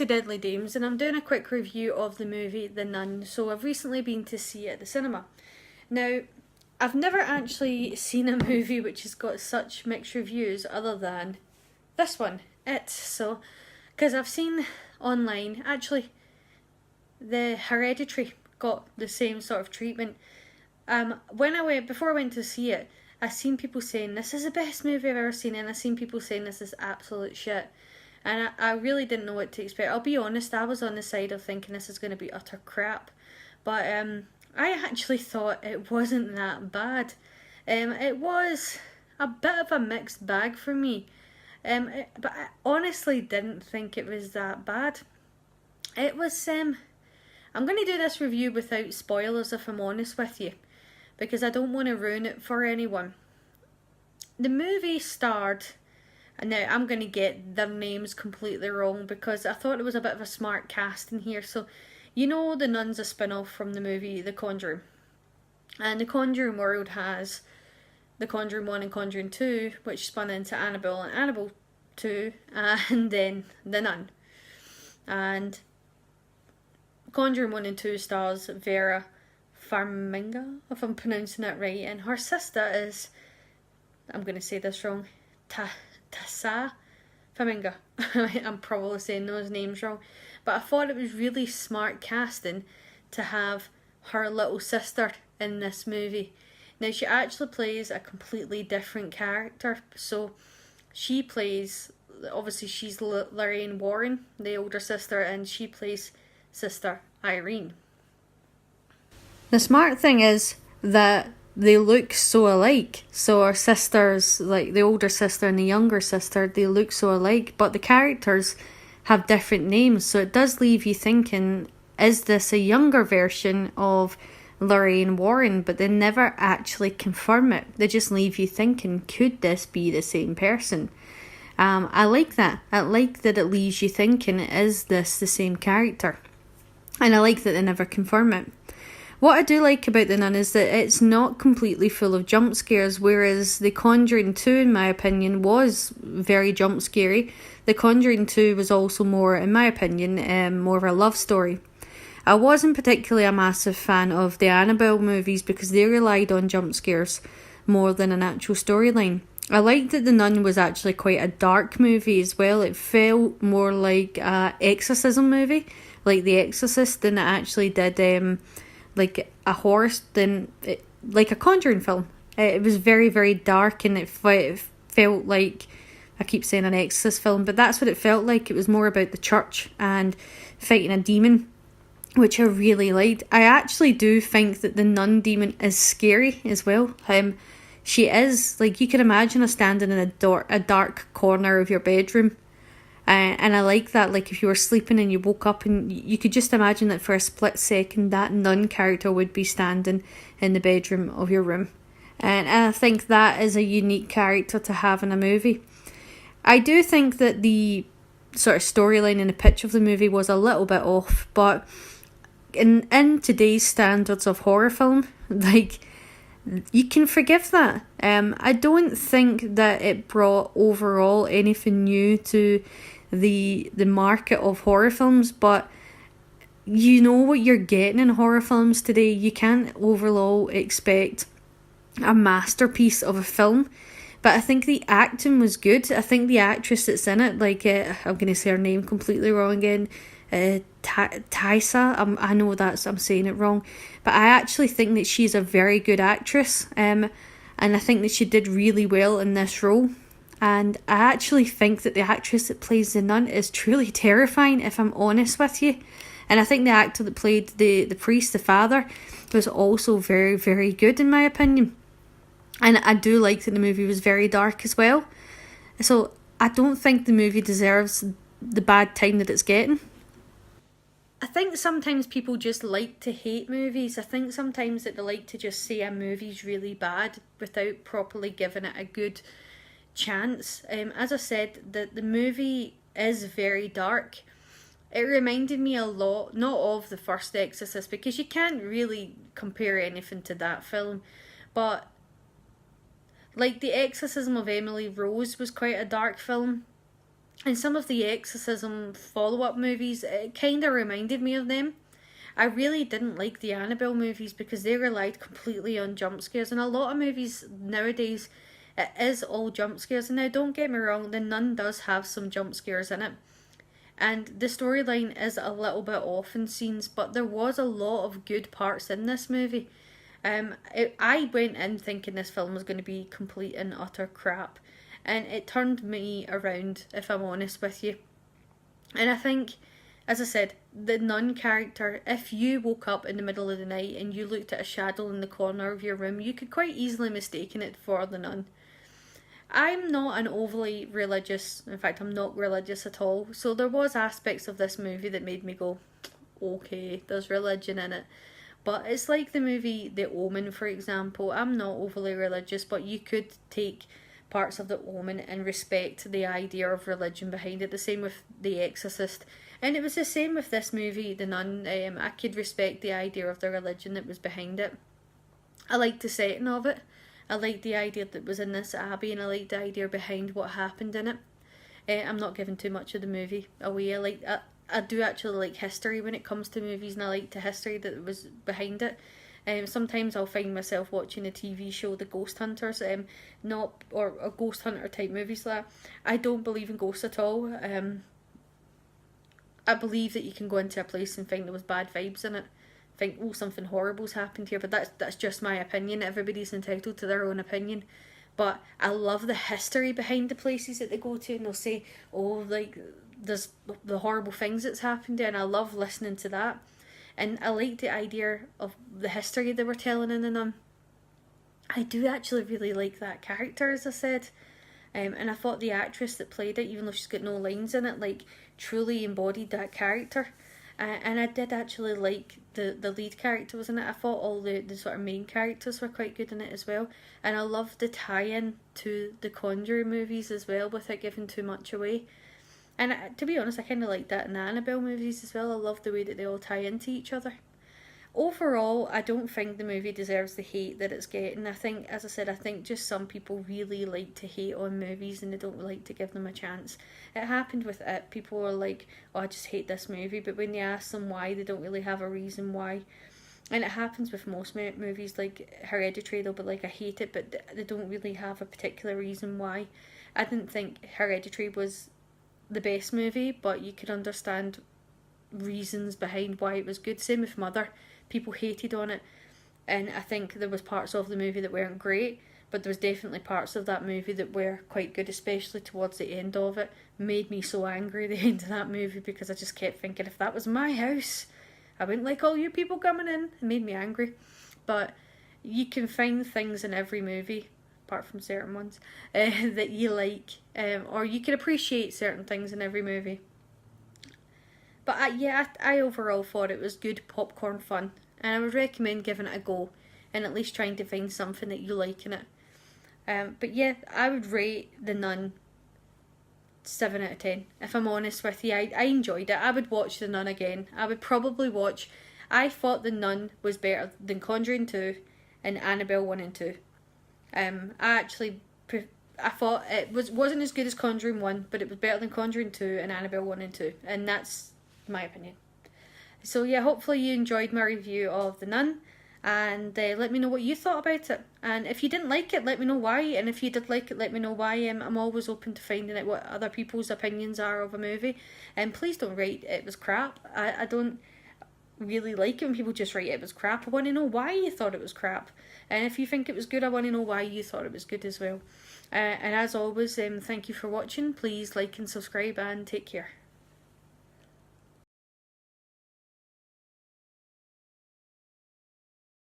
to Deadly Dames, and I'm doing a quick review of the movie The Nun. So I've recently been to see it at the cinema. Now, I've never actually seen a movie which has got such mixed reviews other than this one, It. So, because I've seen online, actually, the Hereditary got the same sort of treatment. Before I went to see it, I seen people saying this is the best movie I've ever seen, and I seen people saying this is absolute shit. And I really didn't know what to expect. I'll be honest, I was on the side of thinking this is going to be utter crap. But I actually thought it wasn't that bad. It was a bit of a mixed bag for me. But I honestly didn't think it was that bad. It was... I'm going to do this review without spoilers, if I'm honest with you, because I don't want to ruin it for anyone. The movie starred... And now I'm going to get their names completely wrong because I thought it was a bit of a smart cast in here. So, you know, The Nun's a spin-off from the movie The Conjuring. And The Conjuring world has The Conjuring 1 and Conjuring 2, which spun into Annabelle and Annabelle 2, and then The Nun. And Conjuring 1 and 2 stars Vera Farmiga, if I'm pronouncing it right, and her sister is, I'm going to say this wrong, Tessa Faminga. I'm probably saying those names wrong, but I thought it was really smart casting to have her little sister in this movie. Now, she actually plays a completely different character. So she plays, obviously she's Lorraine Warren, the older sister, and she plays Sister Irene. The smart thing is that they look so alike. So our sisters, like the older sister and the younger sister, they look so alike, but the characters have different names. So it does leave you thinking, is this a younger version of Lorraine Warren? But they never actually confirm it. They just leave you thinking, could this be the same person? I like that. I like that it leaves you thinking, is this the same character? And I like that they never confirm it. What I do like about The Nun is that it's not completely full of jump scares, whereas The Conjuring 2, in my opinion, was very jump scary. The Conjuring 2 was also more, in my opinion, more of a love story. I wasn't particularly a massive fan of the Annabelle movies because they relied on jump scares more than an actual storyline. I liked that The Nun was actually quite a dark movie as well. It felt more like an exorcism movie, like The Exorcist, than it actually did... like a horror, like a Conjuring film. It was very, very dark, and it felt like, I keep saying an Exorcist film, but that's what it felt like. It was more about the church and fighting a demon, which I really liked. I actually do think that the nun demon is scary as well. She is, like, you can imagine her standing in a dark corner of your bedroom. And I like that, like if you were sleeping and you woke up and you could just imagine that for a split second that nun character would be standing in the bedroom of your room. And I think that is a unique character to have in a movie. I do think that the sort of storyline and the pitch of the movie was a little bit off, but in today's standards of horror film, like, you can forgive that. I don't think that it brought overall anything new to the market of horror films, but you know what you're getting in horror films today. You can't overall expect a masterpiece of a film, but I think the acting was good. I think the actress that's in it, like I'm going to say her name completely wrong again, Taisa, I know I'm saying it wrong, but I actually think that she's a very good actress, and I think that she did really well in this role. And I actually think that the actress that plays the nun is truly terrifying, if I'm honest with you. And I think the actor that played the priest, the father, was also very, very good in my opinion. And I do like that the movie was very dark as well. So I don't think the movie deserves the bad time that it's getting. I think sometimes people just like to hate movies. I think sometimes that they like to just say a movie's really bad without properly giving it a good chance. As I said, the movie is very dark. It reminded me a lot, not of the first Exorcist, because you can't really compare anything to that film, but like The Exorcism of Emily Rose was quite a dark film, And some of the exorcism follow-up movies, it kind of reminded me of them. I really didn't like the Annabelle movies because they relied completely on jump scares, and a lot of movies nowadays, it is all jump scares. And now, don't get me wrong, The Nun does have some jump scares in it, and the storyline is a little bit off in scenes, but there was a lot of good parts in this movie. I went in thinking this film was going to be complete and utter crap, and it turned me around, if I'm honest with you. And I think, as I said, the nun character, if you woke up in the middle of the night and you looked at a shadow in the corner of your room, you could quite easily mistaken it for the nun. I'm not an overly religious, in fact I'm not religious at all, so there was aspects of this movie that made me go, okay, there's religion in it. But it's like the movie The Omen, for example. I'm not overly religious, but you could take parts of The Omen and respect the idea of religion behind it. The same with The Exorcist. And it was the same with this movie, The Nun. I could respect the idea of the religion that was behind it. I liked the setting of it. I liked the idea that was in this abbey, and I liked the idea behind what happened in it. I'm not giving too much of the movie away. I do actually like history when it comes to movies, and I like the history that was behind it. Sometimes I'll find myself watching a TV show, The Ghost Hunters, or a ghost hunter type movies like that. I don't believe in ghosts at all. I believe that you can go into a place and find there was bad vibes in it. Think, oh, something horrible's happened here, but that's just my opinion. Everybody's entitled to their own opinion. But I love the history behind the places that they go to, and they'll say, oh, like, there's the horrible things that's happened there, and I love listening to that. And I like the idea of the history they were telling in The Nun. I do actually really like that character, as I said. And I thought the actress that played it, even though she's got no lines in it, like, truly embodied that character. And I did actually like the lead character was in it. I thought all the sort of main characters were quite good in it as well. And I loved the tie-in to the Conjuring movies as well, without giving too much away. And to be honest, I kind of like that in the Annabelle movies as well. I love the way that they all tie into each other. Overall, I don't think the movie deserves the hate that it's getting. I think, as I said, I think just some people really like to hate on movies and they don't like to give them a chance. It happened with It. People were like, oh, I just hate this movie. But when you ask them why, they don't really have a reason why. And it happens with most movies, like Hereditary. They'll be like, I hate it, but they don't really have a particular reason why. I didn't think Hereditary was the best movie, but you could understand reasons behind why it was good. Same with Mother. People hated on it, and I think there was parts of the movie that weren't great, but there was definitely parts of that movie that were quite good, especially towards the end of it. Made me so angry at the end of that movie, because I just kept thinking, if that was my house, I wouldn't like all you people coming in. It made me angry. But you can find things in every movie, apart from certain ones, that you like, or you can appreciate certain things in every movie. But I overall thought it was good popcorn fun, and I would recommend giving it a go and at least trying to find something that you like in it. But yeah, I would rate The Nun 7 out of 10. If I'm honest with you, I enjoyed it. I would watch The Nun again. I would probably watch. I thought The Nun was better than Conjuring 2 and Annabelle 1 and 2. I thought it wasn't as good as Conjuring 1, but it was better than Conjuring 2 and Annabelle 1 and 2, and that's my opinion. So yeah, hopefully you enjoyed my review of The Nun, and let me know what you thought about it. And if you didn't like it, let me know why, and if you did like it, let me know why. I'm always open to finding out what other people's opinions are of a movie, and please don't rate it was crap. I don't really like it when people just write it was crap. I want to know why you thought it was crap, and if you think it was good, I want to know why you thought it was good as well. And as always, thank you for watching. Please like and subscribe, and take care.